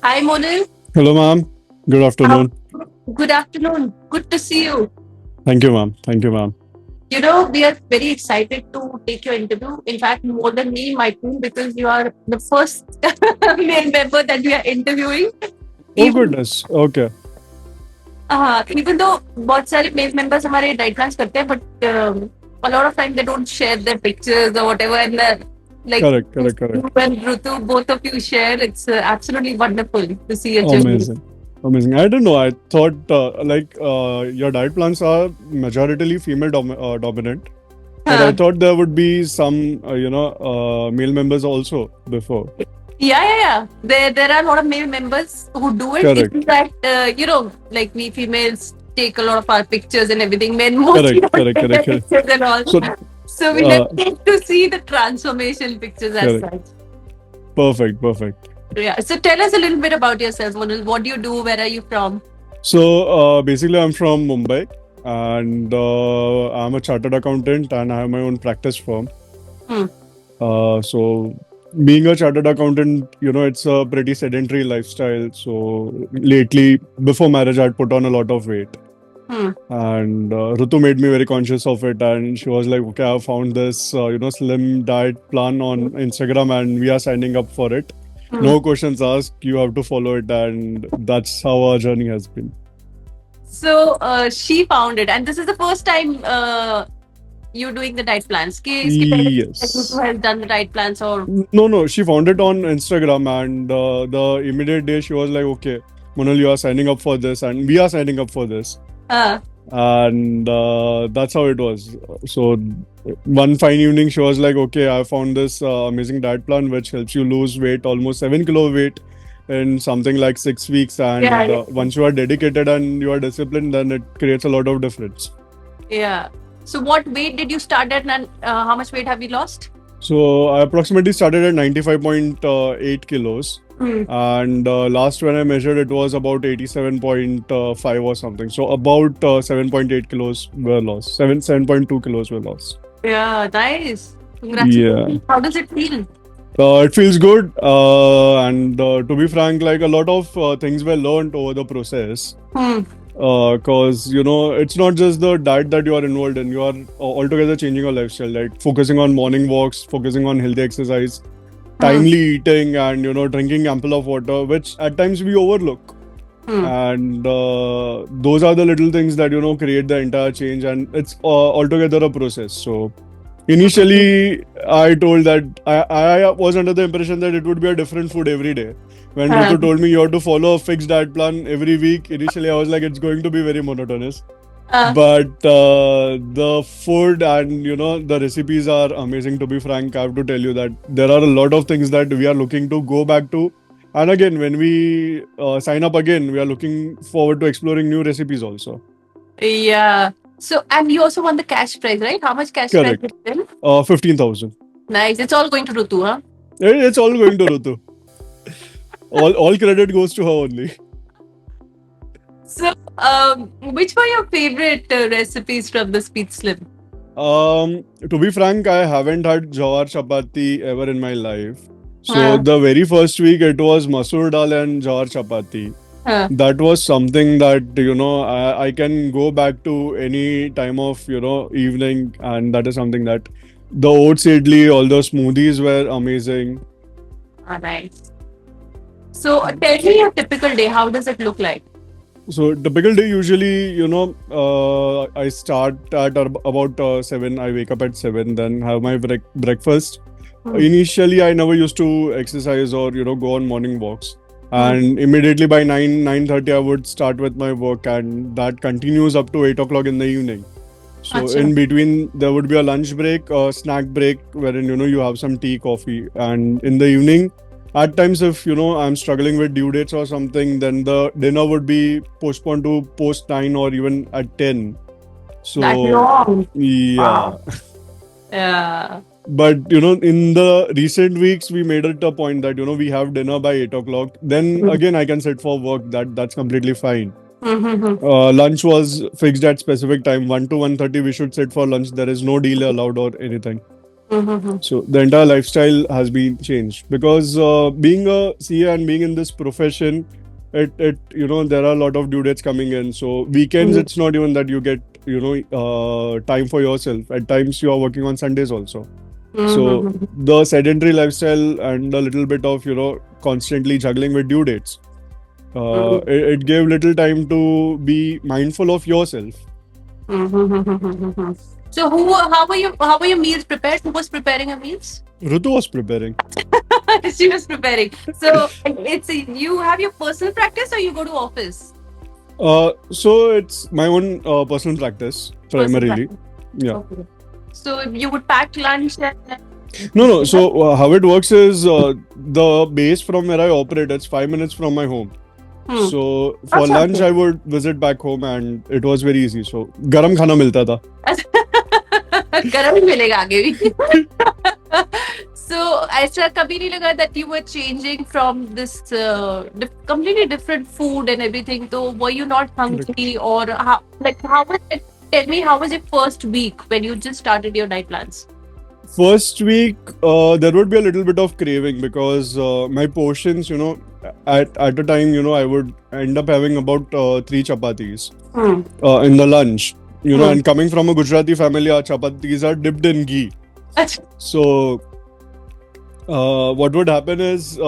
Hi, Monil. Hello, ma'am. Good Uh, afternoon. Good afternoon. Good to see you. Thank you, ma'am. Thank you, ma'am. We are very excited to take your interview. In fact, more than me, my team, because you are the first male member that we are interviewing. Oh, Even goodness. Okay. even though बहुत सारे male members हमारे diet plans करते हैं, but a lot of time they don't share their pictures or whatever, and like Correct, correct, you correct. and Rutu, both of you share. It's absolutely wonderful to see your journey. Amazing. Amazing. I don't know. I thought your diet plans are majoritarily female dominant, but I Huh. thought there would be some, male members also before. Yeah. There are a lot of male members who do it. It's Correct, that like we females take a lot of our pictures and everything. Men mostly correct, don't correct, take correct, their correct. pictures and all. So, So we uh, never get to see the transformation pictures as correct. such. Perfect, perfect. Yeah. So tell us a little bit about yourself, Monal. What do you do? Where are you from? So, basically, I'm from Mumbai and I'm a chartered accountant and I have my own practice firm. Hmm. So being a chartered accountant, it's a pretty sedentary lifestyle. So lately, before marriage, I'd put on a lot of weight. Hmm. And Rutu made me very conscious of it. And she was like, okay, I found this, slim diet plan on Instagram and we are signing up for it. Hmm. No questions asked. You have to follow it. And that's how our journey has been. So she found it, and this is the first time you doing the diet plans. इसके पहले Rutu Yes. has done the diet plans or No. She found it on Instagram, and the immediate day she was like, "Okay, Monal, you are signing up for this, and we are signing up for this." uh, And that's how it was. So one fine evening, she was like, "Okay, I found this amazing diet plan which helps you lose weight, almost 7 kilo weight, in something like 6 weeks. yeah, And once you are dedicated and you are disciplined, then it creates a lot of difference." yeah. So what weight did you start at, and how much weight have you lost? So I approximately started at 95.8 kilos. Hmm. And last when I measured, it was about 87.5 or something. So about 7.8 kilos were lost. 7.2 kilos were lost. Yeah, nice. Yeah. Congratulations. How does it feel? It feels good. And to be frank, like a lot of things were learned over the process. Hmm. Because it's not just the diet that you are involved in, you are altogether changing your lifestyle, like focusing on morning walks, focusing on healthy exercise, Hmm. timely eating, and drinking ample of water, which at times we overlook. Hmm. And those are the little things that create the entire change, and it's altogether a process. So initially I told that I was under the impression that it would be a different food every day. When Rutu Um, told me you have to follow a fixed diet plan every week, initially I was like, it's going to be very monotonous. uh, But the food and the recipes are amazing. To be frank, I have to tell you that there are a lot of things that we are looking to go back to. And again, when we sign up again, we are looking forward to exploring new recipes also. yeah. So, and you also won the cash prize, right? How much cash prize did Correct. you win? 15,000. Nice. It's all going to Rutu, huh? It's all going to Rutu. All credit goes to her only. So, which were your favorite recipes from the Speed Slim? To be frank, I haven't had jawar chapati ever in my life. So Uh, the very first week it was masoor dal and jawar chapati. uh, That was something that I can go back to any time of evening, and that is something that the oats idli, all those smoothies were amazing. nice. So, tell me your typical day. How does it look like? So typical day usually, I start at about 7. I wake up at 7, then have my breakfast. Hmm. Initially, I never used to exercise or go on morning walks, Hmm. and immediately by 9:30 I would start with my work, and that continues up to 8 o'clock in the evening. So Acha. in between there would be a lunch break, a snack break, wherein you have some tea, coffee, and in the evening, at times if I'm struggling with due dates or something, then the dinner would be postponed to post 9 or even at 10. That So long. yeah. Wow. Yeah. But in the recent weeks, we made it a point that we have dinner by 8 o'clock. Then Hmm. again, I can sit for work. That's completely fine. Hmm. Lunch was fixed at specific time, 1 to 1:30. We should sit for lunch. There is no delay allowed or anything. Mm-hmm. So the entire lifestyle has been changed because being a CA and being in this profession, it there are a lot of due dates coming in. So weekends, Mm-hmm. it's not even that you get time for yourself. At times, you are working on Sundays also. So Mm-hmm. the sedentary lifestyle and a little bit of constantly juggling with due dates, it gave little time to be mindful of yourself. Mm-hmm. So how were you? How were your meals prepared? Who was preparing your meals? Rutu was preparing. She was preparing. So it's you have your personal practice or you go to office? So it's my own personal practice Personal primarily. practice. Yeah. Okay. So you would pack lunch and No. So how it works is the base from where I operate, it's 5 minutes from my home. Hmm. So for अच्छा lunch, I would visit back home, and it was very easy. So garam khana milta tha. गरम ही मिलेगा आगे भी. So ऐसा कभी नहीं लगा that you were changing from this completely different food and everything? So were you not hungry or how was it? Tell me, how was your first week when you just started your diet plans? First week, there would be a little bit of craving because my portions, at a time, I would end up having about 3 chapatis Hmm. in the lunch. Hmm. And coming from a Gujarati family, our chapatis are dipped in ghee. So what would happen is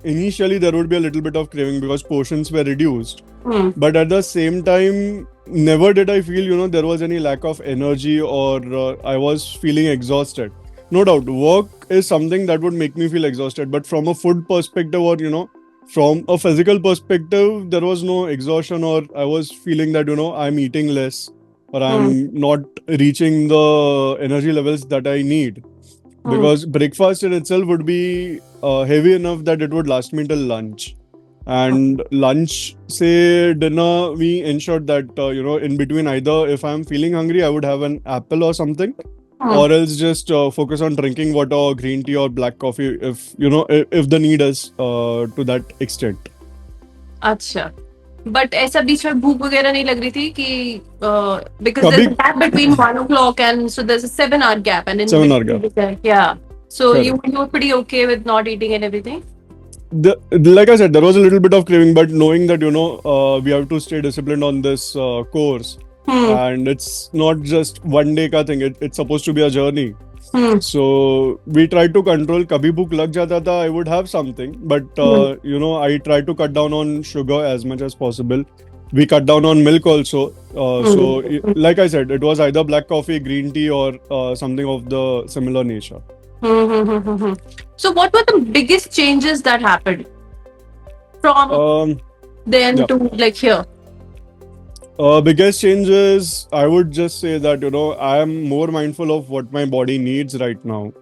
initially there would be a little bit of craving because portions were reduced. Hmm. But at the same time, never did I feel, there was any lack of energy or I was feeling exhausted. No doubt, work is something that would make me feel exhausted. But from a food perspective or, from a physical perspective, there was no exhaustion or I was feeling that, I'm eating less or I'm not reaching the energy levels that I need. Because breakfast in itself would be heavy enough that it would last me till lunch. And lunch, say dinner, we ensured that in between, either if I'm feeling hungry, I would have an apple or something, or else just focus on drinking water or green tea or black coffee if if the need is to that extent. अच्छा. But ऐसा बीच में भूख वगैरह नहीं लग रही थी कि because कभी- there's a gap between 1 o'clock and so there's a 7 hour gap and in 7 hour between, yeah. So Correct. you were pretty okay with not eating and everything? Like I said, there was a little bit of craving, but knowing that we have to stay disciplined on this course, and it's not just one day ka thing. It's supposed to be a journey. So we tried to control. Kabhi bhook lag jata tha, I would have something, but I tried to cut down on sugar as much as possible. We cut down on milk also. So, like I said, it was either black coffee, green tea, or something of the similar nature. So what were the biggest changes that happened from then yeah. to like here? Biggest changes, I would just say that I am more mindful of what my body needs right now.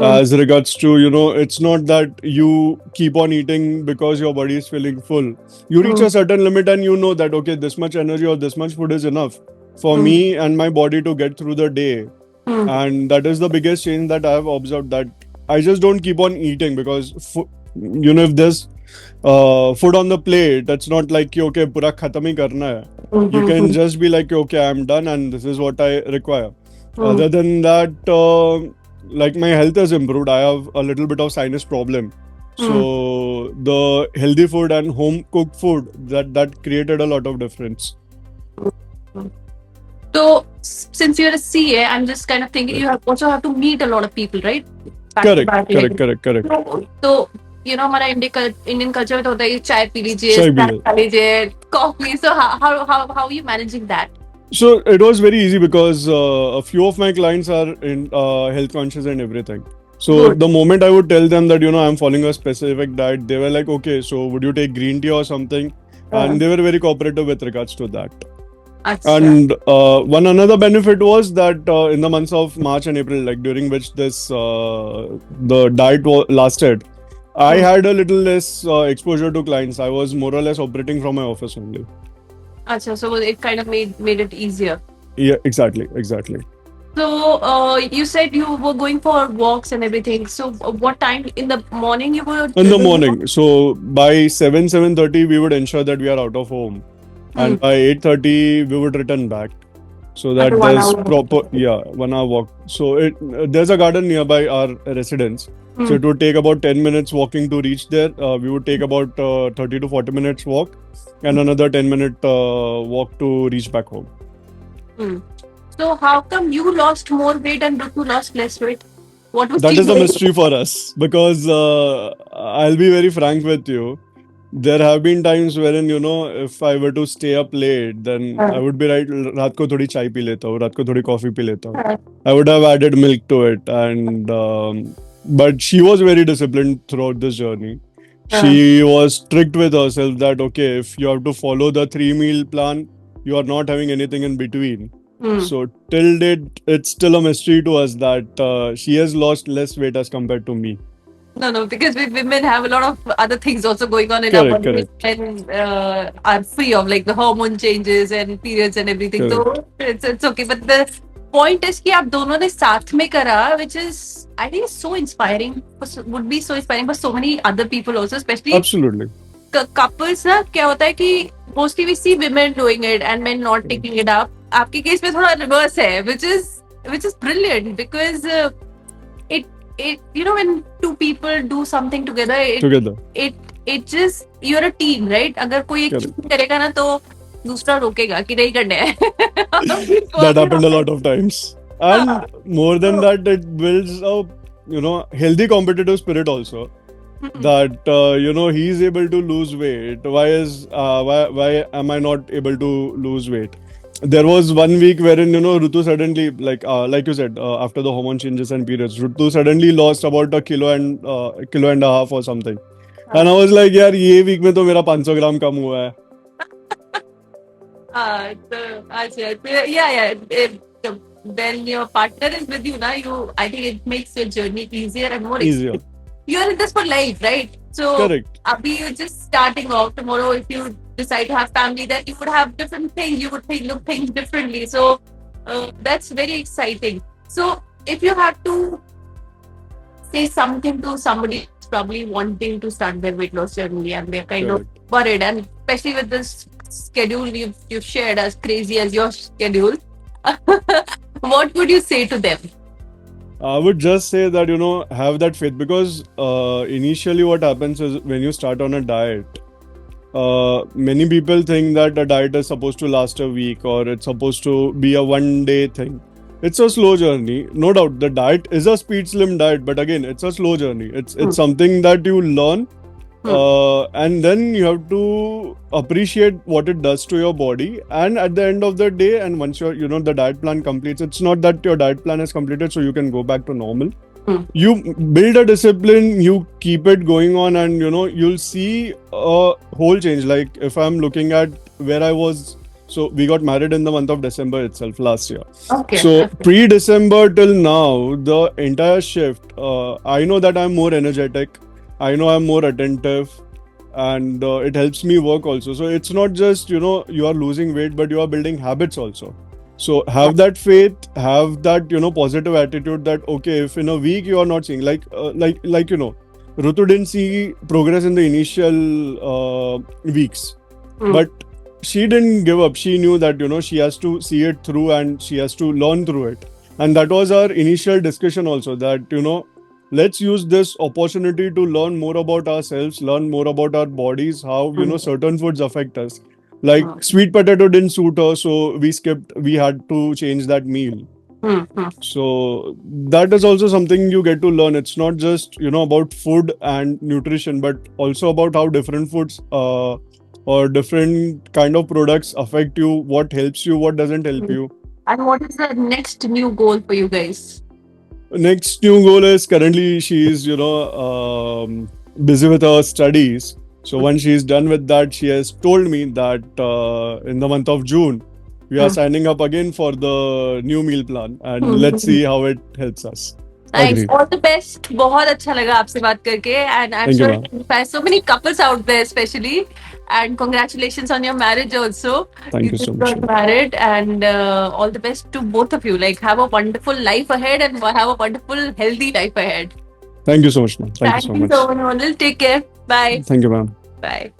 As regards to it's not that you keep on eating because your body is feeling full. You reach a certain limit and you know that okay, this much energy or this much food is enough for me and my body to get through the day. And that is the biggest change that I have observed, that I just don't keep on eating because if there's food on the plate, it's not like okay, pura khatam hi karna hai. You can just be like okay, I'm done and this is what I require. Other than that, like my health has improved. I have a little bit of sinus problem. So the healthy food and home cooked food, that created a lot of difference. So since you're a CA, I'm just kind of thinking you also have to meet a lot of people, right? Correct. So हमारा Indian culture में तो होता है चाय P लीजिए, चाय P snack खा लीजिए, coffee. So how are you managing that? So it was very easy because a few of my clients are in health conscious and everything. So the moment I would tell them that I'm following a specific diet, they were like, okay, so would you take green tea or something? And they were very cooperative with regards to that. And one another benefit was that in the months of March and April, like during which this the diet lasted, I had a little less exposure to clients. I was more or less operating from my office only. Achha, so it kind of made it easier. Yeah, exactly. So you said you were going for walks and everything. So what time in the morning you were? In the morning. So by 7:30 we would ensure that we are out of home. And by 8:30 we would return back. so At that a there's 1 hour. proper 1 hour walk. So there's a garden nearby our residence. So Hmm. it would take about 10 minutes walking to reach there. We would take about 30 to 40 minutes walk and another 10-minute walk to reach back home. Hmm. So how come you lost more weight and Ritu lost less weight? What was That is a cheating? mystery for us because I'll be very frank with you. There have been times wherein, if I were to stay up late, then I would be right, रात को थोड़ी चाय P लेता हूँ, रात को थोड़ी coffee P लेता हूँ. I would have added milk to it, and but she was very disciplined throughout this journey. She was strict with herself that okay, if you have to follow the 3 meal plan, you are not having anything in between. Hmm. So till date, it's still a mystery to us that she has lost less weight as compared to me. No, because we women have a lot of other things also going on in Correct, our body correct. and are free of like the hormone changes and periods and everything. So it's okay. But the point is कि आप दोनों ने साथ में करा, which is I think so inspiring. Would be so inspiring for so many other people also, especially Absolutely. couples. ना क्या होता है कि mostly we see women doing it and men not taking it up. आपके case में थोड़ा reverse है, which is brilliant because it when two people do something together, it just you're a team, right? अगर कोई एक Correct. चीज करेगा ना तो दूसरा रोकेगा कि नहीं करने हैं. That happened a lot of times. And more than that, it builds a healthy competitive spirit also. That he's able to lose weight. Why am I not able to lose weight? There was 1 week wherein Rutu suddenly like you said after the hormone changes and periods, Rutu suddenly lost about a kilo and a half or something. And I was like, यार ये week में तो मेरा 500 ग्राम कम हुआ है. When your partner is with you, I think it makes your journey easier and more Easier. You're in this for life, right? So, Correct. Abhi, you're just starting off. Tomorrow, if you decide to have family, then you would have different things. You would look things differently. So, that's very exciting. So, if you had to say something to somebody who's probably wanting to start their weight loss journey and they're kind of worried, and especially with this schedule you've shared as crazy as your schedule, what would you say to them? I would just say that have that faith, because initially what happens is when you start on a diet, many people think that a diet is supposed to last a week or it's supposed to be a 1 day thing. It's a slow journey, no doubt. The diet is a speed slim diet, but again, it's a slow journey. It's something that you learn, and then you have to appreciate what it does to your body. And at the end of the day, and once the diet plan completes, it's not that your diet plan is completed so you can go back to normal. You build a discipline, you keep it going on, and you'll see a whole change. Like if I'm looking at where I was, so we got married in the month of December itself last year. Okay. So pre-December till now, the entire shift, I know that I'm more energetic, I know I'm more attentive, and it helps me work also. So it's not just you are losing weight, but you are building habits also. So have that faith, have that positive attitude that okay, if in a week you are not seeing Rutu didn't see progress in the initial weeks, but she didn't give up. She knew that she has to see it through and she has to learn through it. And that was our initial discussion also, that let's use this opportunity to learn more about ourselves, learn more about our bodies, how certain foods affect us. Like sweet potato didn't suit her, so we had to change that meal. So that is also something you get to learn. It's not just about food and nutrition, but also about how different foods or different kind of products affect you, what helps you, what doesn't help you. And what is the next new goal for you guys? Next new goal is currently she's busy with her studies. So once she's done with that, she has told me that in the month of June, we are signing up again for the new meal plan, and let's see how it helps us. Nice. Agreed. All the best. बहुत अच्छा लगा आपसे बात करके, and I'm Thank you, sure ma'am. you inspire so many couples out there, especially. And congratulations on your marriage also. Thank you so just much. got married, and all the best to both of you. Like have a wonderful life ahead and have a wonderful healthy life ahead. Thank you so much, ma'am. Thank you so much. Thank you so much, Monal. Take care. Bye. Thank you, ma'am. Bye.